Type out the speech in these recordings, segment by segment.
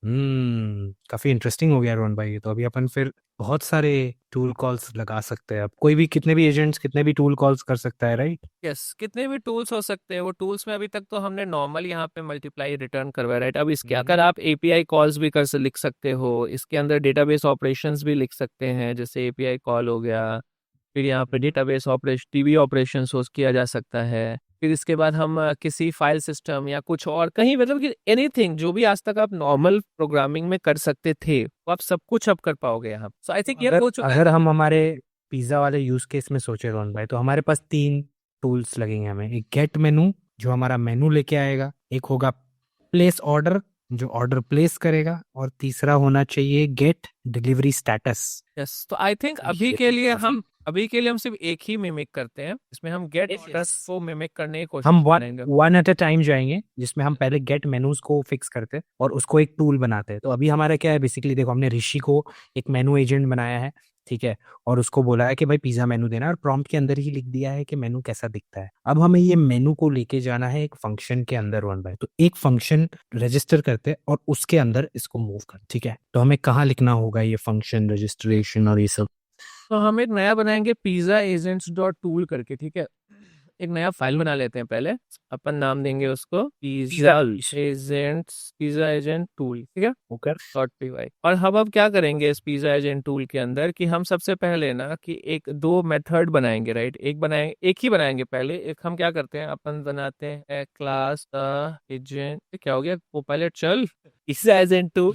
काफी इंटरेस्टिंग हो गया रोहन भाई। तो अभी अपन फिर बहुत सारे टूल कॉल्स लगा सकते हैं। अब कोई भी कितने भी एजेंट्स कितने भी टूल कॉल्स कर सकता है, राइट? यस, कितने भी टूल्स हो सकते हैं। वो टूल्स में अभी तक तो हमने नॉर्मल यहाँ पे मल्टीप्लाई रिटर्न करवाया, राइट। अब इसके अगर आप एपीआई कॉल्स भी लिख सकते हो, इसके अंदर डेटाबेस ऑपरेशंस भी लिख सकते हैं, जैसे एपीआई कॉल हो गया। फिर यहाँ पे database operation, TB operation host किया जा सकता है। फिर इसके बाद हम किसी फाइल सिस्टम या कुछ और कहीं, मतलब कि एनीथिंग जो भी आज तक आप नॉर्मल प्रोग्रामिंग में कर सकते थे, वो आप सब कुछ अब कर पाओगे यहाँ। सो आई तो थिंक ये अगर हो चुका है। अगर हम हमारे पिज्जा वाले यूज केस में सोचे रोहन भाई, तो हमारे पास तीन टूल्स लगेंगे हमें। एक गेट मेनू जो हमारा मेनू लेके आएगा, एक होगा प्लेस ऑर्डर जो ऑर्डर प्लेस करेगा, और तीसरा होना चाहिए गेट डिलीवरी स्टेटस। यस, तो आई थिंक तो ये काफी अभी के लिए हम सिर्फ एक ही मिमिक करते हैं, इसमें हम गेट Yes, ऑर्डर yes. को मिमिक करने की कोशिश हम वन करेंगे। वन एट अ टाइम जाएंगे, जिसमें हम पहले गेट मेनूज को फिक्स करते हैं और उसको एक टूल बनाते हैं। तो अभी हमारा क्या है, बेसिकली देखो, हमने ऋषि को एक मेनू एजेंट बनाया है, ठीक है, और उसको बोला है कि भाई पिज्जा मेनू देना, और प्रॉम्प्ट के अंदर ही लिख दिया है कि मेनू कैसा दिखता है। अब हमें ये मेनू को लेके जाना है एक फंक्शन के अंदर वन बाय, तो एक फंक्शन रजिस्टर करते हैं और उसके अंदर इसको मूव कर, ठीक है। तो हमें कहाँ लिखना होगा ये फंक्शन रजिस्ट्रेशन और ये सब? तो हम एक नया बनाएंगे पिज्जा एजेंट्स डॉट टूल करके, ठीक है। एक नया फाइल बना लेते हैं पहले। अपन नाम देंगे उसको पिज्जा पिज्जा एजेंट टूल, ठीक है। होकर डॉट पी वाई। और हम अब क्या करेंगे इस पिज्जा एजेंट टूल के अंदर कि हम सबसे पहले ना कि एक दो मेथड बनाएंगे, राइट। एक ही बनाएंगे पहले। एक हम क्या करते हैं, अपन बनाते हैं क्लास एजेंट, क्या हो गया वो पायलट, चल पिज्जा एजेंट टू।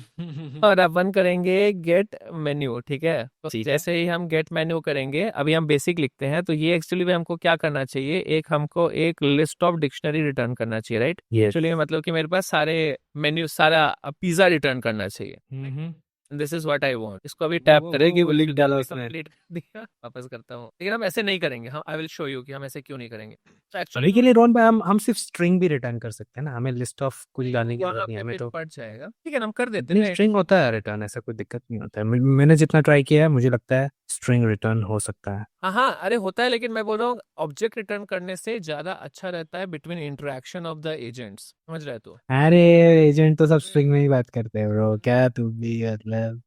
और अपन करेंगे गेट मेन्यू, ठीक है। तो ठीक है। जैसे ही हम गेट मेन्यू करेंगे, अभी हम बेसिक लिखते हैं, तो ये एक्चुअली में हमको क्या करना चाहिए, एक हमको एक लिस्ट ऑफ डिक्शनरी रिटर्न करना चाहिए, राइट। यस। एक्चुअली मतलब कि मेरे पास सारे मेन्यू, सारा पिज्जा रिटर्न करना चाहिए। Hmm. This is what I want. इसको अभी टैप करेगी, वो लिख डाला उसने। कंप्लीट कर दिया, वापस करता हूँ। लेकिन हम ऐसे नहीं करेंगे, हम आई विल शो यू कि हम ऐसे क्यों नहीं करेंगे। तो एक्चुअली अभी के लिए रोहन भाई हम सिर्फ स्ट्रिंग भी रिटर्न कर सकते हैं ना, हमें लिस्ट ऑफ कुछ लाने की वहां जरूरत नहीं है पे हमें फिर तो। पड़ जाएगा, ठीक है ना, हम कर देते नहीं, हैं। स्ट्रिंग होता है रिटर्न, ऐसा कोई दिक्कत नहीं होता है। मैंने जितना ट्राई किया है मुझे लगता है स्ट्रिंग रिटर्न हो सकता है। हाँ हाँ, अरे होता है, लेकिन मैं बोल रहा हूँ ऑब्जेक्ट रिटर्न करने से ज्यादा अच्छा रहता है between interaction of the agents, समझ रहे तो। अरे एजेंट तो सब स्ट्रिंग में ही बात करते हैं ब्रो, क्या तू भी मतलब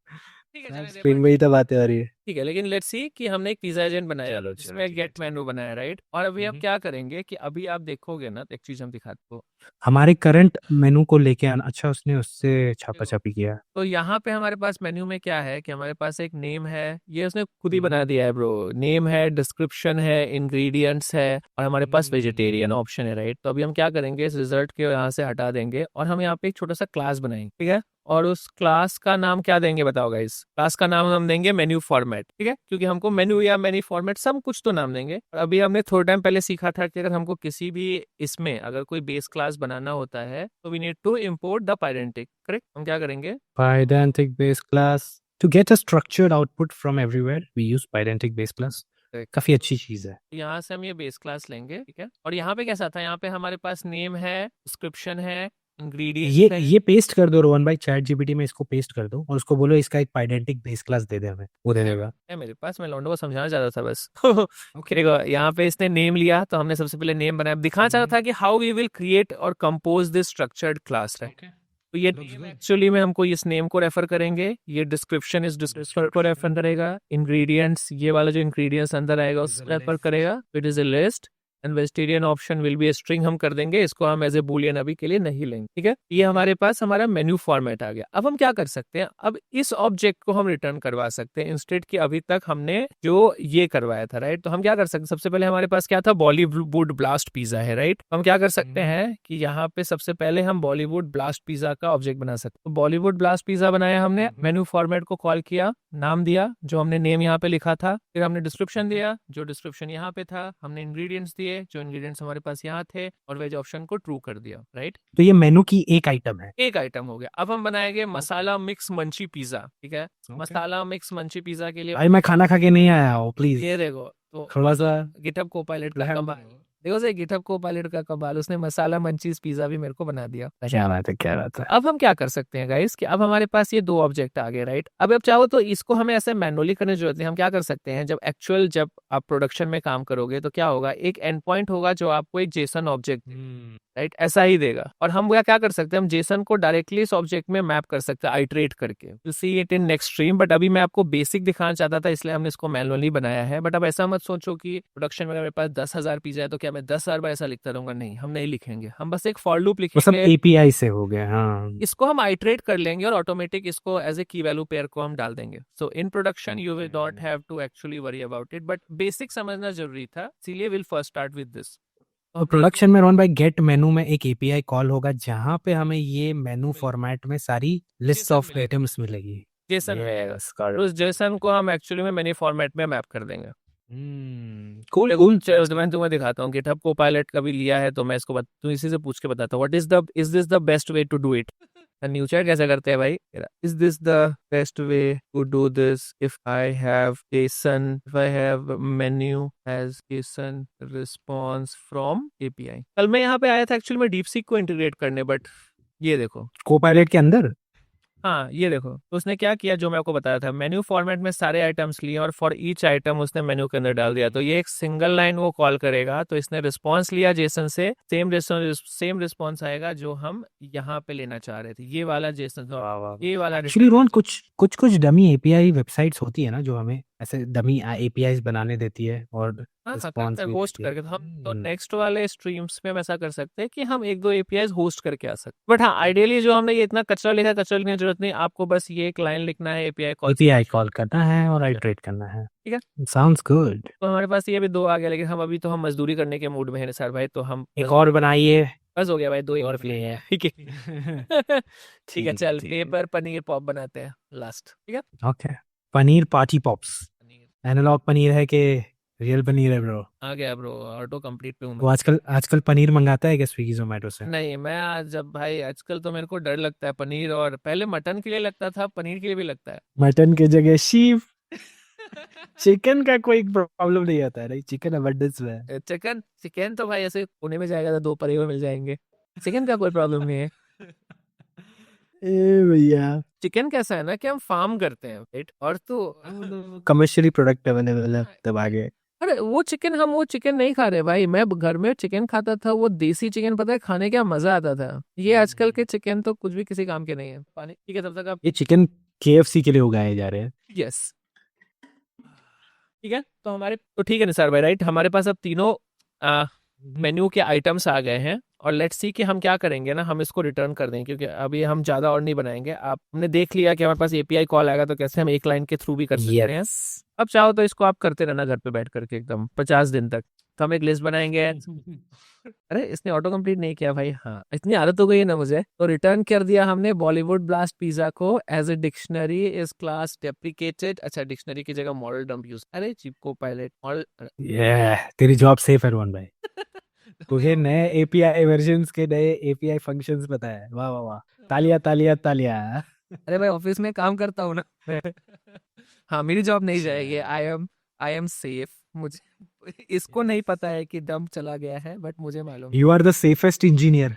ठीक है, सब चले दे स्ट्रिंग में ही तो बातें हो रही है। ठीक है, लेकिन लेट्स सी कि हमने एक पिज्जा एजेंट बनाया, चलो चलो, जिसमें ठीक है गेट ठीक मेनू बनाया, राइट। और अभी हम है। क्या करेंगे कि अभी आप देखोगे ना, तो एक चीज हम दिखाते हो। हमारे करंट मेनू को लेके आना, अच्छा उसने उससे छापा देखो, छापी किया। तो यहाँ पे हमारे पास मेन्यू में क्या है कि हमारे पास एक नेम है, ये उसने खुद ही हम्म बना दिया है ब्रो। नेम है, डिस्क्रिप्शन है, इंग्रेडिएंट्स है, और हमारे पास वेजिटेरियन हम्म। ऑप्शन है, राइट। तो अभी हम क्या करेंगे, इस रिजल्ट के यहाँ से हटा देंगे और हम यहाँ पे एक छोटा सा क्लास बनाएंगे, ठीक है। और उस क्लास का नाम क्या देंगे बताओ गाइस। क्लास का नाम हम देंगे मेन्यू फॉर्मेट, ठीक है, क्योंकि हमको मेन्यू या मेन्यू फॉर्मेट सब कुछ तो नाम देंगे। और अभी हमने थोड़ा टाइम पहले सीखा था कि अगर हमको किसी भी इसमें अगर कोई बेस क्लास बनाना होता है, तो we need to import the Pydantic, correct. हम क्या करेंगे, Pydantic base class to get a structured output from everywhere we use Pydantic base class। काफी अच्छी चीज है। यहाँ से हम ये बेस क्लास लेंगे, ठीक है। और यहाँ पे कैसा था, यहाँ पे हमारे पास नेम है, डिस्क्रिप्शन है, ये इंग्रेडिएंट्स है। ये पेस्ट कर दो रोहन भाई, चैट जीपीटी में इसको पेस्ट कर दो और उसको बोलो इसका एक पाइडेंटिक बेस क्लास दे दे हमें, वो दे देगा। है मेरे पास, मैं लौंडो को समझाना चाहता था बस। ओके। देखो यहाँ पे इसने नेम लिया, तो हमने सबसे पहले नेम बनाया, दिखाना चाहता था कि हाउ वी विल क्रिएट और compose this structured class, right. Okay. तो ये लुक्स नेम गुड। एक्चुअली में हमको इस नेम को रेफर करेंगे, ये डिस्क्रिप्शन इस डिस्क्रिप्शन को रेफर करेगा, इंग्रेडिएंट्स ये वाला जो इंग्रेडिएंट्स अंदर आएगा इज उस अ रेफर लिस्ट। करेगा, it is a list. And vegetarian option will be a string, हम कर देंगे इसको, हम एज ए बुलियन अभी के लिए नहीं लेंगे, ठीक है। ये हमारे पास हमारा मेन्यू फॉर्मेट आ गया। अब हम क्या कर सकते हैं, अब इस ऑब्जेक्ट को हम रिटर्न करवा सकते हैं इंस्टेड कि अभी तक हमने जो ये करवाया था, राइट। तो हम क्या कर सकते हैं, सबसे पहले हमारे पास क्या था, बॉलीवुड ब्लास्ट पिज्जा है, राइट। हम क्या कर सकते हैं कि यहाँ पे सबसे पहले हम बॉलीवुड ब्लास्ट पिज्जा का ऑब्जेक्ट बना सकते हैं। तो बॉलीवुड ब्लास्ट पिज्जा बनाया हमने, मेन्यू फॉर्मेट को कॉल किया, नाम दिया जो हमने नेम यहाँ पे लिखा था, फिर हमने डिस्क्रिप्शन दिया जो डिस्क्रिप्शन यहाँ पे था, हमने इंग्रेडिएंट्स दिए जो इंग्रेडिएंट्स हमारे पास यहाँ थे, और वेज ऑप्शन को ट्रू कर दिया, राइट। तो ये मेनू की एक आइटम है। एक आइटम हो गया। अब हम बनाएंगे मसाला मिक्स मंची पिज्जा, ठीक है। ओके। मसाला मिक्स मंची पिज्जा के लिए भाई मैं खाना खा के नहीं आया हूँ, प्लीज ये देखो, तो थोड़ा सा गिटहब को पायलट का प्लान कमाल, करो। देखो से गिटहब को पायलट का कमाल, उसने मसाला मंचीज पिज्जा भी मेरे को बना दिया। क्या बात है, क्या बात है। अब हम क्या कर सकते हैं गाइस कि अब हमारे पास ये दो ऑब्जेक्ट आ गए, राइट। अब चाहो तो इसको हमें ऐसे मैनुअली करने की जरूरत नहीं, हम क्या कर सकते हैं, जब आप प्रोडक्शन में काम करोगे तो क्या होगा, एक एंड पॉइंट होगा जो आपको एक जेसन ऑब्जेक्ट, राइट, ऐसा ही देगा। और हम क्या कर सकते हैं, हम जेसन को डायरेक्टली इस ऑब्जेक्ट में मैप कर सकते हैं आइटरेट करके, you see it in next stream. But अभी मैं आपको बेसिक दिखाना चाहता था, इसलिए हमने इसको मैनुअली बनाया है। बट अब ऐसा मत सोचो कि प्रोडक्शन में अगर मेरे पास 10,000 पिज्जा है तो क्या मैं 10,000 बार ऐसा लिखता रहूंगा, नहीं, हम नहीं लिखेंगे, हम बस एक फॉर लूप वो सब लिखेंगे, एपीआई से हो गया, हाँ। इसको हम आइटरेट कर लेंगे और ऑटोमेटिक इसको एज ए की वैल्यू पेयर को हम डाल देंगे। So in production you will not have to actually worry about it, but basic समझना जरूरी था, इसीलिए will first start with this. और प्रोडक्शन में रोहन भाई गेट मेनू में एक एपीआई कॉल होगा जहां पे हमें ये मेनू फॉर्मेट में सारी लिस्ट ऑफ आइटम्स मिलेगी। जेसन Yes, तो correct. उस जेसन को हम एक्चुअली में मेन्यू फॉर्मेट में मैप कर देंगे। cool, देखो, cool. चलो मैं तुम्हें दिखाता हूँ, गिटहब को पायलट कभी लिया है तो मैं इसको तू इसी से पूछ के बताता हूँ, what is this the best way to do it. New chat कैसे करते हैं भाई, is this the best way to do this if I have JSON, if I have menu as JSON response from API. कल मैं यहाँ पे आया था एक्चुअली मैं डीपसीक को इंटीग्रेट करने, बट ये देखो, कोपायलट के अंदर हाँ ये देखो, तो उसने क्या किया जो मैं आपको बताया था, मेन्यू फॉर्मेट में सारे आइटम्स लिए और फॉर ईच आइटम उसने मेन्यू के अंदर डाल दिया। तो ये एक सिंगल लाइन वो कॉल करेगा, तो इसने रिस्पॉन्स लिया जेसन से, सेम रिस्पॉन्स आएगा जो हम यहाँ पे लेना चाह रहे थे, ये वाला जेसन, ये वाला एक्चुअली रोहन कुछ डमी एपीआई वेबसाइट्स होती है ना जो हमें ऐसे डमी एपीआई बनाने देती है और रिस्पॉन्स भी होस्ट देती है। करके। तो हम तो नेक्स्ट वाले स्ट्रीम्स में हम ऐसा कर सकते हैं कि हम एक दो एपीआई होस्ट करके आ सकते हैं। बट हाँ, आइडियली जो हमने ये इतना कचरा लिखा, कचरा लिखने की जरूरत नहीं, आपको बस ये एक लाइन लिखना है, एपीआई कॉल करना है और आइटरेट करना है। ठीक है, साउंड्स गुड। तो हमारे पास ये भी दो आ गया, लेकिन हम अभी तो हम मजदूरी करने के मूड में है सर भाई, तो हम एक और बनाइए। बस हो गया भाई, दो ही और प्ले है। ठीक है ठीक है, चल ठीक है। पेपर पनीर पॉप बनाते हैं लास्ट, ठीक है। Okay, paneer party pops. Analogue paneer है कि रियल पनीर है ब्रो? आ गया ब्रो, ऑटो कंप्लीट पे हूँ वो मैं। आजकल पनीर मंगाता है क्या स्विगी जोमेटो से? नहीं, मैं आज जब भाई आजकल तो मेरे को डर लगता है पनीर, और पहले मटन के लिए लगता था, पनीर के लिए भी लगता है। मटन के जगह शीप। चिकन का कोई प्रॉब्लम नहीं आता है, नहीं, चिकन अबंडेंस में है। चिकन तो भाई ऐसे पुणे में जाएगा तो 2 पनीर मिल जाएंगे, चिकन का कोई प्रॉब्लम नहीं है। ए भैया, चिकन कैसा है ना कि हम फार्म करते हैं, राइट, और तो कमर्शियली प्रोडक्ट अवेलेबल है तब आगे। अरे वो चिकन, हम वो चिकन नहीं खा रहे भाई, मैं घर में चिकन खाता था, वो देसी चिकन, पता है खाने क्या मजा आता था। ये आजकल के चिकन तो कुछ भी किसी काम के नहीं है। पानी ठीक है, तब तक आप ये चिकन केएफसी के लिए उगाए जा रहे हैं। यस ठीक है, तो हमारे तो ठीक है निसार भाई, राइट, हमारे पास अब तीनों मेन्यू के आइटम्स आ गए हैं, और लेट्स सी कि हम क्या करेंगे ना, हम इसको रिटर्न कर देंगे, क्योंकि अभी हम ज्यादा और नहीं बनाएंगे। हमने देख लिया कि हमारे पास एपीआई कॉल आएगा, तो कैसे हम एक लाइन के थ्रू भी कर सकते हैं। अब चाहो तो इसको आप करते रहना घर पे बैठ करके एकदम 50 दिन तक। तो हम एक लिस्ट बनाएंगे। अरे इसने ऑटो कंप्लीट नहीं किया भाई, हाँ इतनी आदत हो गई है ना मुझे। तो रिटर्न कर दिया हमने बॉलीवुड ब्लास्ट पिज्जा को as a dictionary is class deprecated. अच्छा, डिक्शनरी की जगह मॉडल डंप यूज, अरे चिप को पायलट मॉडल। तेरी जॉब सेफ है रोहन भाई। तुझे नए एपीआई वर्जन्स के नए एपीआई फंक्शंस पता है? वाह वाह वाह, तालियां तालियां तालियां। अरे भाई ऑफिस में काम करता हूँ ना हाँ मेरी जॉब नहीं जाएगी, आई एम सेफ। मुझे इसको नहीं पता है कि डंप चला गया है, बट मुझे मालूम you are the safest engineer.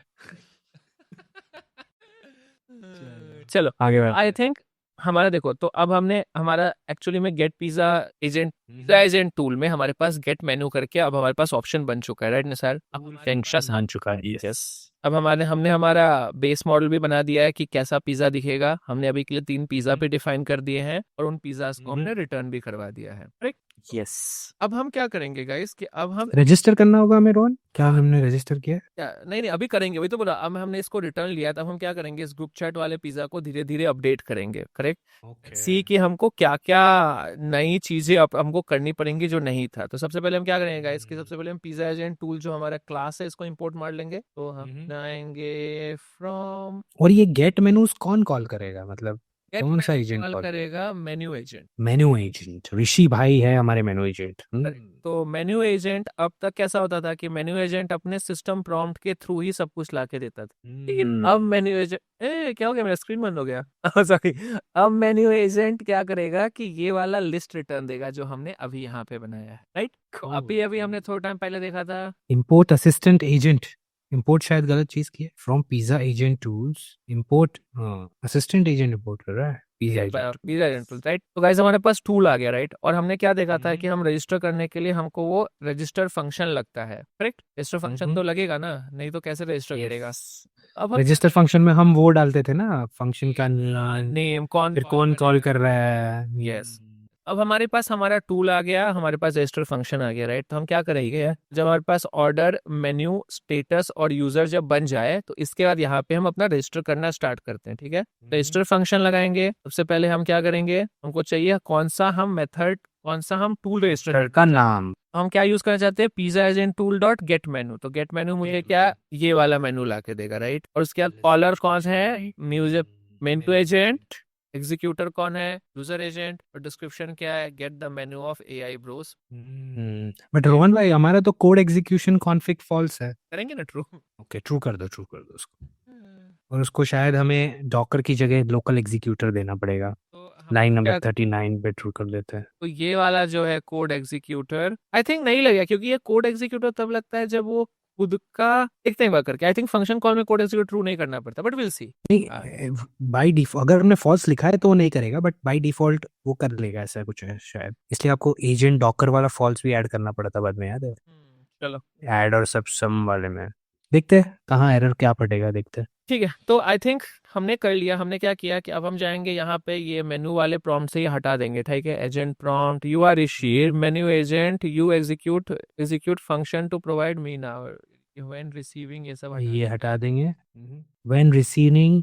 चलो आगे बढ़। आई थिंक हमारा देखो, तो अब हमने हमारा एक्चुअली में गेट पिज्जा एजेंट टूल में हमारे पास गेट मेन्यू करके अब हमारे पास ऑप्शन बन चुका है, राइट ना सर? आन चुका है, यस। अब हमने हमारा बेस मॉडल भी बना दिया है कि कैसा पिज्जा दिखेगा। हमने अभी के लिए 3 पिज्जा पे डिफाइन कर दिए हैं, और उन पिज्जा को हमने रिटर्न भी करवा दिया है, राइट? यस। अब हम क्या करेंगे गाइस कि अब हम रजिस्टर करना होगा हमें रोहन, क्या हमने रजिस्टर किया? नहीं अभी करेंगे, वही तो बोला। अब हमने इसको रिटर्न लिया, तब हम क्या करेंगे, इस ग्रुप चैट वाले पिज्जा को धीरे धीरे अपडेट करेंगे, करेक्ट? सी कि हमको क्या क्या नई चीजें हमको करनी पड़ेंगी जो नहीं था। तो सबसे पहले हम क्या करेंगे गाइस कि सबसे पहले हम पिज्जा एजेंट टूल जो हमारा क्लास है इसको इंपोर्ट मार लेंगे। तो हम आएंगे फ्रॉम, और ये गेट मेनूज कौन कॉल करेगा, मतलब कौन सा एजेंट कॉल कॉल करेगा? Menu agent. मेनू एजेंट ऋषि भाई है हमारे मेनू एजेंट। तो मेन्यू एजेंट अब तक कैसा होता था कि मेन्यू एजेंट अपने सिस्टम प्रॉम्प्ट के थ्रू ही सब कुछ लाके देता था, लेकिन अब मेन्यू एजेंट क्या हो गया, मेरा स्क्रीन बंद हो गया सॉरी। अब मेन्यू एजेंट क्या करेगा कि ये वाला लिस्ट रिटर्न देगा जो हमने अभी यहाँ पे बनाया है, राइट? अभी हमने थोड़ा टाइम पहले देखा था इंपोर्ट असिस्टेंट एजेंट। इंपोर्ट शायद गलत चीज की है। From pizza agent tools import, assistant agent import कर रहा है। Pizza agent. Pizza agent tool, right. तो गाइस हमारे पास टूल आ गया, राइट। और हमने क्या देखा था कि हम रजिस्टर करने के लिए हमको वो रजिस्टर फंक्शन लगता है, करेक्ट। रजिस्टर फंक्शन तो लगेगा ना, नहीं तो कैसे रजिस्टर करेगा। अब हम रजिस्टर फंक्शन में हम वो डालते थे ना, फंक्शन का नेम कौन फिर कौन कॉल कर रहा है। यस। अब हमारे पास हमारा टूल आ गया, हमारे पास रजिस्टर फंक्शन आ गया, राइट। तो हम क्या करेंगे, जब हमारे पास ऑर्डर, मेन्यू, स्टेटस और यूजर जब बन जाए तो इसके बाद यहाँ पे हम अपना रजिस्टर करना स्टार्ट करते हैं, ठीक है। रजिस्टर फंक्शन लगाएंगे। सबसे पहले हम क्या करेंगे, हमको चाहिए कौन सा हम मेथड, कौन सा हम टूल रजिस्टर का नाम। हम क्या यूज करना चाहते हैं, pizza agent tool dot gate menu. तो गेट मेनू मुझे क्या ये वाला मेनू ला के देगा, राइट। और उसके बाद कॉलर कौन है, म्यूजिक मेनू एजेंट, एग्जीक्यूटर कौन है, यूजर एजेंट, और डिस्क्रिप्शन क्या है, get the menu of AI Bros. But Rohan भाई हमारा तो कोड एग्जीक्यूशन कॉन्फिग फॉल्स है। करेंगे ना ट्रू। ओके ट्रू कर दो उसको। और उसको शायद हमें डॉकर की जगह लोकल एग्जीक्यूटर देना पड़ेगा। तो हम लाइन नंबर क्या 39 पे ट्रू कर देते हैं। तो ये वाला जो है कोड एग्जीक्यूटर आई थिंक नहीं लगेगा, क्योंकि ये कोड एग्जीक्यूटर तब लगता है जब वो खुद का देखते हैं करके। आई थिंक फंक्शन कॉल में कोड एग्जीक्यूटर ट्रू नहीं करना पड़ता, बट विल सी। नहीं बाय डिफॉल्ट अगर हमने फॉल्स लिखा है तो वो नहीं करेगा, बट बाय डिफॉल्ट वो कर लेगा, ऐसा कुछ है शायद। इसलिए आपको एजेंट डॉकर वाला फॉल्स भी ऐड करना पड़ा था बाद में, याद है। चलो ऐड और सब सम वाले में देखते हैं कहाँ एरर क्या पड़ेगा, देखते हैं। ठीक है। तो आई थिंक हमने कर लिया। हमने क्या किया कि अब हम जाएंगे यहाँ पे, ये मेनू वाले प्रॉम्प्ट से ही हटा देंगे, ठीक है। Agent prompt, you are Rishi, menu agent, you execute function to provide me now when receiving, ये सब ये हटा देंगे। व्हेन रिसीविंग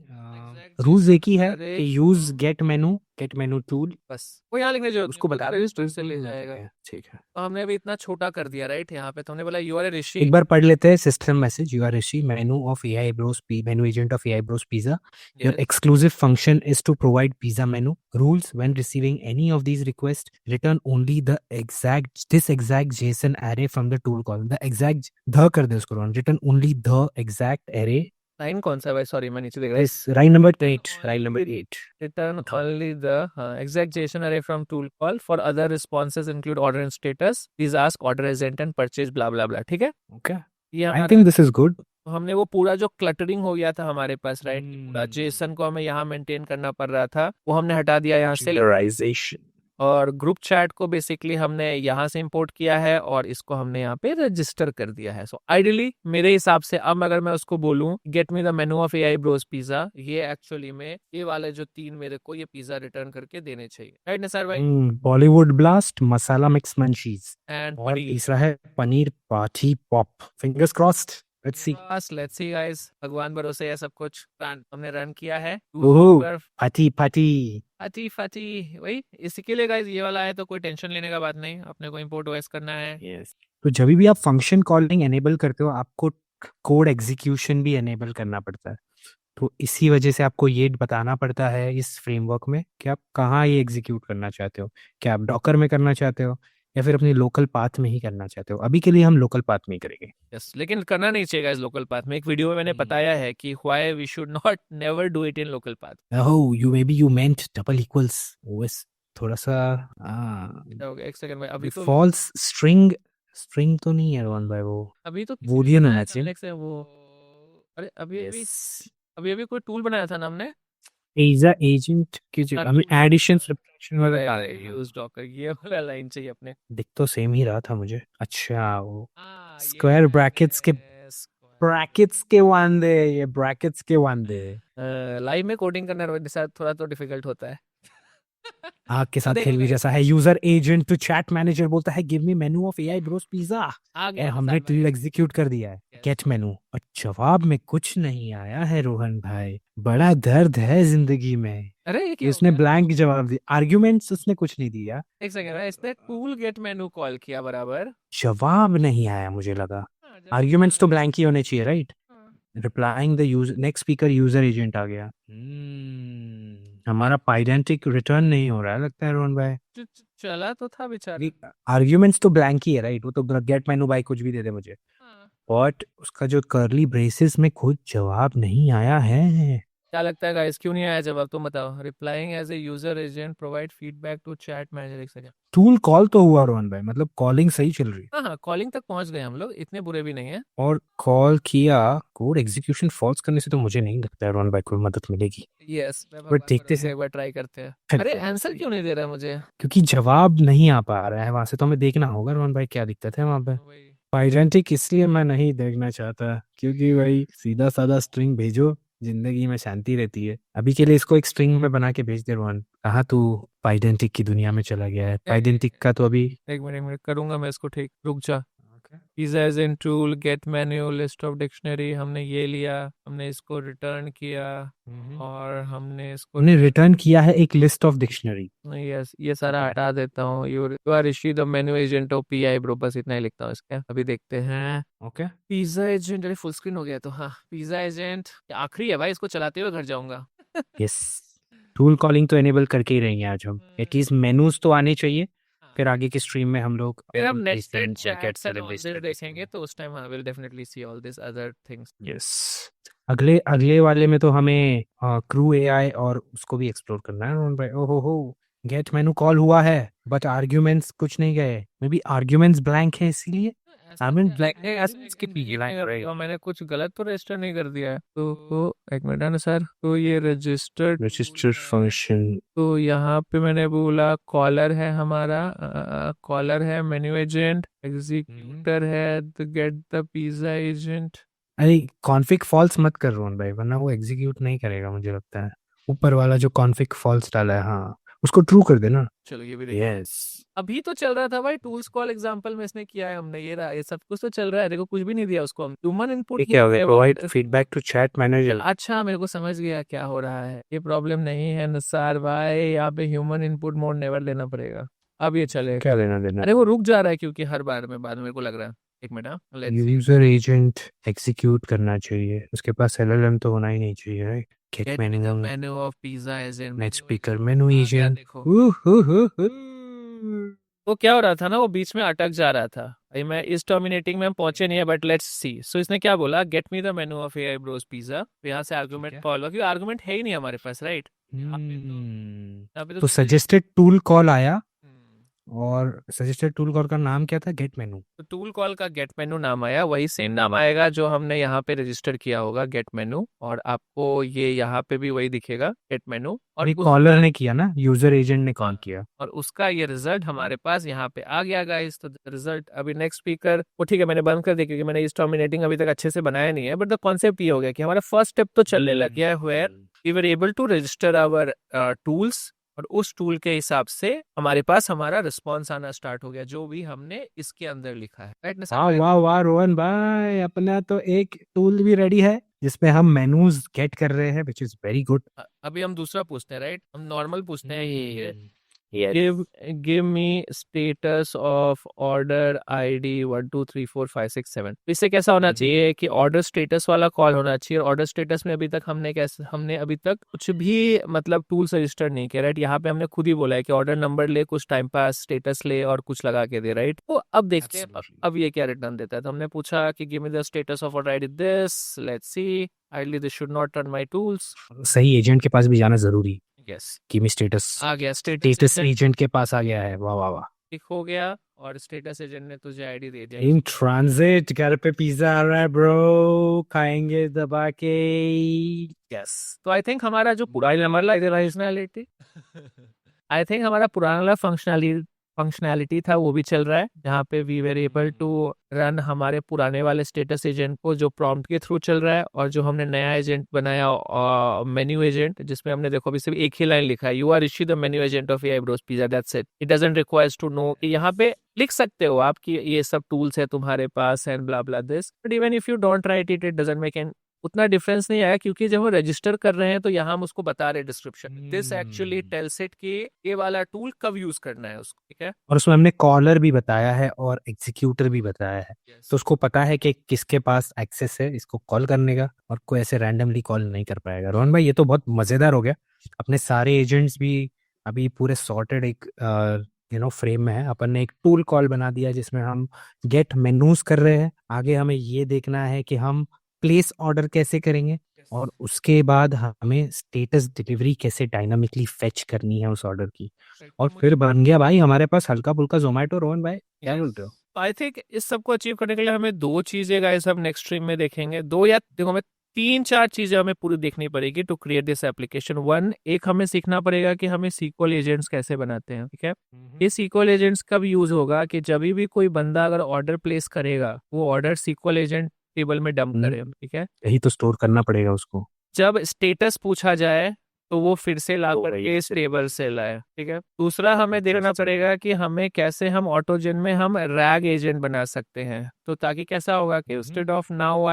रूल्स एक ही है कि यूज गेट मेनू टूल, बस वो यहाँ लिखने जो उसको बता रहे रजिस्टर से ले जाएगा। ठीक है। तो हमने अभी इतना छोटा कर दिया, राइट। यहाँ पे तो हमने बोला यू आर ऋषि। एक बार पढ़ लेते हैं system message. You are Rishi, menu of AI bros menu agent of AI bros pizza. Your exclusive function is to provide pizza menu rules. When receiving any of these request return only the exact JSON array from the tool call. The exact ध कर दे उसको, return only the exact array. Line कौन सा है भाई, sorry मैं नीचे देख रहा हूँ। Line number 8 Return only the exact JSON array from tool call. For other responses include order and status. Please ask order agent and purchase blah blah blah. ठीक है। ओके ये आई हमारा थिंक दिस इज गुड। तो हमने वो पूरा जो cluttering हो गया था हमारे पास, राइट। पूरा जेसन को हमें यहाँ मेंटेन करना पड़ रहा था, वो हमने हटा दिया यहाँ से। और ग्रुप चैट को बेसिकली हमने यहाँ से इंपोर्ट किया है और इसको हमने यहाँ पे रजिस्टर कर दिया है। सो आइडियली मेरे हिसाब से अब अगर मैं उसको बोलूँ get me the menu of AI bros pizza, ये एक्चुअली में ये वाले जो 3 मेरे को ये पिज्जा रिटर्न करके देने चाहिए, राइट निसार भाई। Bollywood blast, masala mix munchies and और तीसरा है पनीर पाठी pop. Fingers crossed, let's see guys, भगवान भरोसे है सब कुछ। हमने रन किया है। पाठी फटी वही इसी के लिए गाइस ये वाला है, तो कोई टेंशन लेने का बात नहीं, अपने को इंपोर्ट ओएस करना है। yes. तो जब भी आप फंक्शन कॉलिंग एनेबल करते हो आपको कोड एग्जीक्यूशन भी एनेबल करना पड़ता है। तो इसी वजह से आपको ये बताना पड़ता है इस फ्रेमवर्क में कि आप कहाँ ये एग्जीक्यूट करना चाहते हो। क्या आप डॉकर में करना चाहते हो या फिर अपनी लोकल पाथ में ही करना चाहते हो। अभी के लिए हम लोकल पाथ में ही करेंगे। यस, लेकिन करना नहीं चाहिए इस लोकल पाथ में। एक वीडियो में मैंने बताया है कि why we should not never do it in local path. Oh you meant double equals OS थोड़ा सा हो गया। एक सेकंड भाई, अभी तो फॉल्स स्ट्रिंग तो नहीं है रोहन भाई, वो अभी तो बूलियन होना चाहिए। से वो अरे अभी कोई टूल बनाया था ना हमने, पिज्जा एजेंट की जगह हमें एडिशन सब्ट्रैक्शन वाला यूज डॉकर, ये वाला लाइन चाहिए अपने। दिख तो सेम ही रहा था मुझे। अच्छा वो स्क्वायर ब्रैकेट्स के वांदे, ये ब्रैकेट्स के वांदे लाइव में कोडिंग करना थोड़ा तो डिफिकल्ट होता है। आग के साथ खेल भी जैसा है। User agent to chat manager बोलता है give me menu of AI bros pizza. हमने टूल एग्जीक्यूट कर दिया है गेट मेनू और जवाब में कुछ नहीं आया है रोहन भाई। बड़ा दर्द है जिंदगी में। अरे ये उसने ब्लैंक जवाब दिया, आर्ग्यूमेंट्स उसने कुछ नहीं दिया। एक सेकंड, इसने टूल गेट मेनू कॉल किया बराबर, जवाब नहीं आया। मुझे लगा आर्ग्यूमेंट्स तो ब्लैंक ही होने चाहिए, right. Replying the user next speaker user agent आ गया। हमारा पाइडेंटिक रिटर्न नहीं हो रहा है लगता है रोहन भाई। चला तो था बेचारा। आर्ग्यूमेंट्स तो ब्लैंक ही है, राइट। वो तो गेट मेनू बाय कुछ भी दे दे मुझे, बट उसका जो कर्ली ब्रेसेस में खुद जवाब नहीं आया है। क्या लगता है गाइस, क्यों नहीं आया जवाब? तुम बताओ। Replying as a user agent, provide feedback to chat manager, एक सेकंड। टूल कॉल तो हुआ रोहन भाई, मतलब कॉलिंग सही चल रही है। हाँ हाँ, कॉलिंग तक पहुंच गए हम लोग, इतने बुरे भी नहीं है। और कॉल किया, कोड एग्जीक्यूशन फॉल्स करने से तो मुझे नहीं लगता है रोहन भाई कोई मदद मिलेगी। यस, मैं बट भगवान देखते भरोसे हैं। एक बार ट्राई करते हैं। अरे आंसर क्यों नहीं दे रहा मुझे? क्योंकि जवाब नहीं आ पा रहा है वहां से, तो हमें देखना होगा रोहन भाई क्या दिक्कत है वहां पे। वही। पाइडेंटिक इसलिए मैं नहीं देखना चाहता क्योंकि भाई सीधा साधा स्ट्रिंग भेजो, जिंदगी में शांति रहती है। अभी के लिए इसको एक स्ट्रिंग में बना के भेज दे रोहन। कहाँ तू पाइडेंटिक की दुनिया में चला गया है? पाइडेंटिक का तो अभी एक मिनट करूंगा मैं इसको ठीक, रुक जा। Okay. Pizza as in tool, get menu, list of dictionary, हमने ये लिया, हमने इसको रिटर्न किया, और हमने इसको हमने रिटर्न किया है एक लिस्ट ऑफ डिक्शनरी। यस, ये सारा हटा देता हूँ। You are Rishi the menu agent of PI bro, बस इतना ही लिखता हूँ इसका। अभी देखते हैं। ओके। पिज़्ज़ा एजेंट, अरे फुल स्क्रीन हो गया तो हाँ, पिज़्ज़ा एजेंट आखिरी है भाई, इसको चलाते हुए घर जाऊंगा। यस, टूल कॉलिंग तो एनेबल करके ही रहेंगे आज हम। एटलीस्ट मेनूज तो आने चाहिए, फिर आगे की स्ट्रीम में हम लोग फिर हम nested recent get chats and all celebration this कर सकते देखेंगे, हैं। तो उस time I will definitely see all this other things. Yes, अगले अगले वाले में तो हमें क्रू एआई और उसको भी एक्सप्लोर करना है रोहन भाई। ओहो हो, गेट मेनू कॉल हुआ है बट आर्ग्यूमेंट्स कुछ नहीं गए। मे बी आर्ग्यूमेंट्स ब्लैंक है इसीलिए। ऐसा आर्ग्यूमेंट क्या ब्लैंक है, ऐसा ऐसा भी skip लेकिन कीजिए, डिलीट नहीं line कर रहेगा। पाएगा, मैंने कुछ गलत तो रजिस्टर नहीं कर दिया है तो एक मिनट ना सर, तो ये रजिस्टर्ड रजिस्टर है। फंक्शन। तो यहाँ पे मैंने बोला कॉलर है हमारा, कॉलर है मेन्यू एजेंट, एग्जीक्यूटर है the get the pizza agent. अरे कॉन्फिग फॉल्स मत कर रोहन भाई, वरना वो एग्जीक्यूट नहीं करेगा मुझे लगता है। ऊपर वाला जो कॉन्फिग फॉल्स डाला है, हाँ, उसको ट्रू कर देना। चलो ये भी देख। यस, अभी तो चल रहा था भाई, टूल्स कॉल एग्जांपल में इसने किया है हमने, ये रहा, ये सब कुछ तो चल रहा है। देखो कुछ भी नहीं दिया उसको हम, ह्यूमन इनपुट ये क्या हो गया? Provide feedback to chat manager. अच्छा मेरे को समझ गया क्या हो रहा है। ये प्रॉब्लम नहीं है निसार भाई, यहाँ पे ह्यूमन इनपुट मोड नेवर लेना पड़ेगा, अब ये चलेगा। क्या लेना देना? अरे वो रुक जा रहा है क्योंकि हर बार में बाद में मेरे को लग रहा है। एक मिनट, हाँ let's see. User agent execute करना चाहिए, उसके पास एलएलएम तो होना ही नहीं चाहिए, right? Get get manager, menu of pizza as in net speaker, menu आ गया एजेंट। देखो। वो क्या हो रहा था ना, वो बीच में अटक जा रहा था भाई। मैं इस टर्मिनेटिंग में हम पहुंचे नहीं है, बट लेट्स सी। सो इसने क्या बोला, get me the menu of AI bros pizza. यहाँ से आर्गुमेंट कॉल हुआ, क्योंकि आर्गुमेंट है ही नहीं हमारे पास, राइट? यहाँ पे तो तो सजेस्टेड टूल कॉल आया, हम्म। और सजेस्टेड टूल कॉल का नाम क्या था? Get menu. तो टूल कॉल का गेट मेनू नाम आया, वही सेम नाम आएगा जो हमने यहाँ पे रजिस्टर किया होगा, गेट मेनू। और आपको ये यहाँ पे भी वही दिखेगा, गेट मेनू। और अभी कॉलर ने किया ना, यूजर एजेंट ने कॉल किया। और उसका ये रिजल्ट हमारे पास यहाँ पे आ गया गाइस। तो रिजल्ट अभी नेक्स्ट स्पीकर वो ठीक है, मैंने बंद कर दिया क्योंकि मैंने इस टर्मिनेटिंग अभी तक अच्छे से बनाया नहीं है। बट द कॉन्सेप्ट ये हो गया कि हमारा फर्स्ट स्टेप तो चलने लग गया है, where we were able to register our tools, और उस टूल के हिसाब से हमारे पास हमारा रिस्पॉन्स आना स्टार्ट हो गया, जो भी हमने इसके अंदर लिखा है, राइट ना वाह वाह वाह रोहन भाई, अपना तो एक टूल भी रेडी है जिसमें हम मेनूज गेट कर रहे हैं, विच इज वेरी गुड। अभी हम दूसरा पूछते हैं, राइट? हम नॉर्मल पूछते हैं। Yes. Give me status of order ID 1 2 3 4 5 6 7। इससे कैसा होना चाहिए कि ऑर्डर स्टेटस वाला कॉल होना चाहिए। ऑर्डर स्टेटस में अभी तक हमने अभी तक कुछ भी मतलब टूल्स रजिस्टर नहीं किया, राइट? यहाँ पे हमने खुद ही बोला है कि ऑर्डर नंबर ले, कुछ टाइम पास स्टेटस ले, और कुछ लगा के दे, राइट? तो अब देखते हैं अब ये क्या रिटर्न देता है। तो हमने पूछा कि give me the status of order ID this, let's see. Ideally this should not turn my tools. सही एजेंट के पास भी जाना जरूरी। यस, कीमी स्टेटस, आ गया स्टेटस एजेंट के पास आ गया है। वाह वाह वाह, ठीक हो गया। और स्टेटस एजेंट ने तुझे आईडी दे दिया। इन ट्रांजिट, घर पे पिज्जा आ रहा है ब्रो, खाएंगे दबा के। यस, तो आई थिंक हमारा जो पुराना फंक्शनैलिटी आई थिंक हमारा पुराना वाला फंक्शनैलिटी था वो भी चल रहा है, जहाँ पे we were able to run हमारे पुराने वाले स्टेटस एजेंट को, जो प्रॉम्प्ट के थ्रू चल रहा है। और जो हमने नया एजेंट बनाया, मेन्यू एजेंट, जिसमें हमने देखो अभी सिर्फ एक ही लाइन लिखा है, you are Rishi the menu agent of AI bros pizza, that's it. It doesn't requires to know कि यहाँ पे लिख सकते हो आप कि ये सब टूल्स है तुम्हारे पास and blah blah this, but even if you don't write it, it doesn't make an उतना डिफरेंस नहीं आया, क्योंकि जब हम रजिस्टर कर रहे हैं तो यहाँ हम उसको बता रहे description, this actually tells it कि ये वाला टूल कब यूज करना है उसको, ठीक है? और उसमें हमने कॉलर भी बताया है और एग्जीक्यूटर भी बताया है। Yes. तो उसको पता है कि किसके पास एक्सेस है इसको कॉल करने का, और कोई ऐसे रैंडमली कॉल नहीं कर पाएगा। रोहन भाई ये तो बहुत मजेदार हो गया। अपने सारे एजेंट्स भी अभी पूरे सॉर्टेड एक फ्रेम में है। अपन ने एक टूल कॉल बना दिया जिसमें हम गेट मेनूज कर रहे हैं। आगे हमें ये देखना है कि हम प्लेस ऑर्डर कैसे करेंगे, और उसके बाद हमें स्टेटस डिलीवरी कैसे डायनामिकली फेच करनी है उस ऑर्डर की, और फिर बन गया भाई हमारे पास हल्का फुल्का जोमेटो। रोहन भाई क्या बोलते हो? आई थिंक इस सबको अचीव करने के लिए हमें दो चीजें गाइस हम नेक्स्ट स्ट्रीम में देखेंगे, दो या देखो हमें तीन चार चीजें हमें पूरी देखनी पड़ेगी to create this application. One, एक हमें सीखना पड़ेगा कि हमें सीक्वल एजेंट्स कैसे बनाते हैं, ठीक है। ये सीक्वल एजेंट्स कब यूज होगा कि जब भी कोई बंदा अगर ऑर्डर प्लेस करेगा वो ऑर्डर सीक्वल एजेंट टेबल में डंप करे, ठीक है। यही तो स्टोर करना पड़ेगा उसको। जब स्टेटस पूछा जाए तो वो फिर से ला करके इस टेबल से लाए, ठीक है। दूसरा हमें देखना पड़ेगा कि हमें कैसे हम ऑटोजन में हम रैग एजेंट बना सकते हैं, तो ताकि कैसा होगा कि instead of now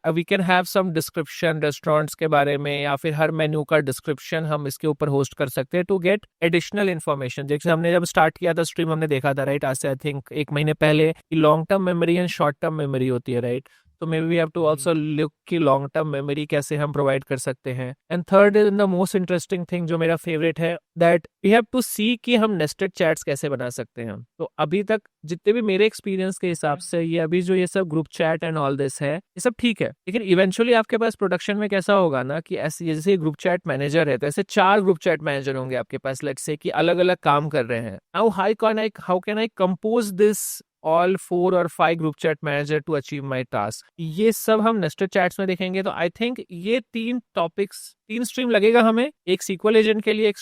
we can have some description restaurants के बारे में या फिर हर मेन्यू का डिस्क्रिप्शन हम इसके ऊपर होस्ट कर सकते हैं टू गेट एडिशनल इन्फॉर्मेशन। जैसे हमने जब स्टार्ट किया था स्ट्रीम हमने देखा था राइट, आज से आई थिंक 1 महीने पहले, कि long term memory and short term memory होती है राइट। तो may be we have to also look कि लॉन्ग टर्म मेमोरी कैसे हम प्रोवाइड कर सकते हैं। And third is the most interesting thing जो मेरा फेवरेट है, that we have to see कि हम नेस्टेड चैट्स कैसे बना सकते हैं। तो अभी तक जितने भी मेरे एक्सपीरियंस के हिसाब से ये अभी जो ये सब group chat and all this है ये सब ठीक है, लेकिन इवेंचुअली आपके पास प्रोडक्शन में कैसा होगा ना कि ऐसे जैसे ग्रुप चैट मैनेजर है तो ऐसे 4 ग्रुप चैट मैनेजर होंगे आपके पास, लेट्स से कि अलग अलग काम कर रहे हैं। How can I compose this all 4 और 5 group chat manager to achieve my task, ये सब हम नेस्टेड चैट्स में देखेंगे। तो आई थिंक ये 3 टॉपिक्स 3 स्ट्रीम लगेगा हमें, एक सीक्वल एजेंट के लिए एक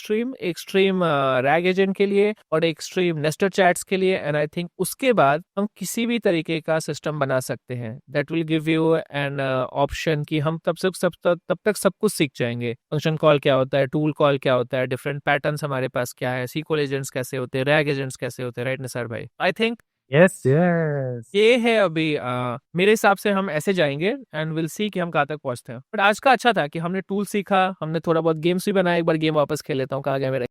स्ट्रीम रैग एजेंट के लिए और एक स्ट्रीम नेस्टेड चैट्स के लिए। एंड आई थिंक उसके बाद हम किसी भी तरीके का सिस्टम बना सकते हैं that will give you an option कि हम तब तक सब कुछ सीख जाएंगे। फंक्शन कॉल क्या होता है, टूल कॉल क्या होता है, डिफरेंट पैटर्न्स हमारे पास क्या है, सीक्वल एजेंट्स कैसे होते हैं, रैग एजेंट्स कैसे होते हैं, राइट निसार भाई। I think yes yes. ये है अभी मेरे हिसाब से हम ऐसे जाएंगे एंड विल सी कि हम कहाँ तक पहुंचते हैं। बट आज का अच्छा था कि हमने टूल सीखा, हमने थोड़ा बहुत गेम्स भी बनाया। एक बार गेम वापस खेल लेता हूँ, कहाँ गया मेरा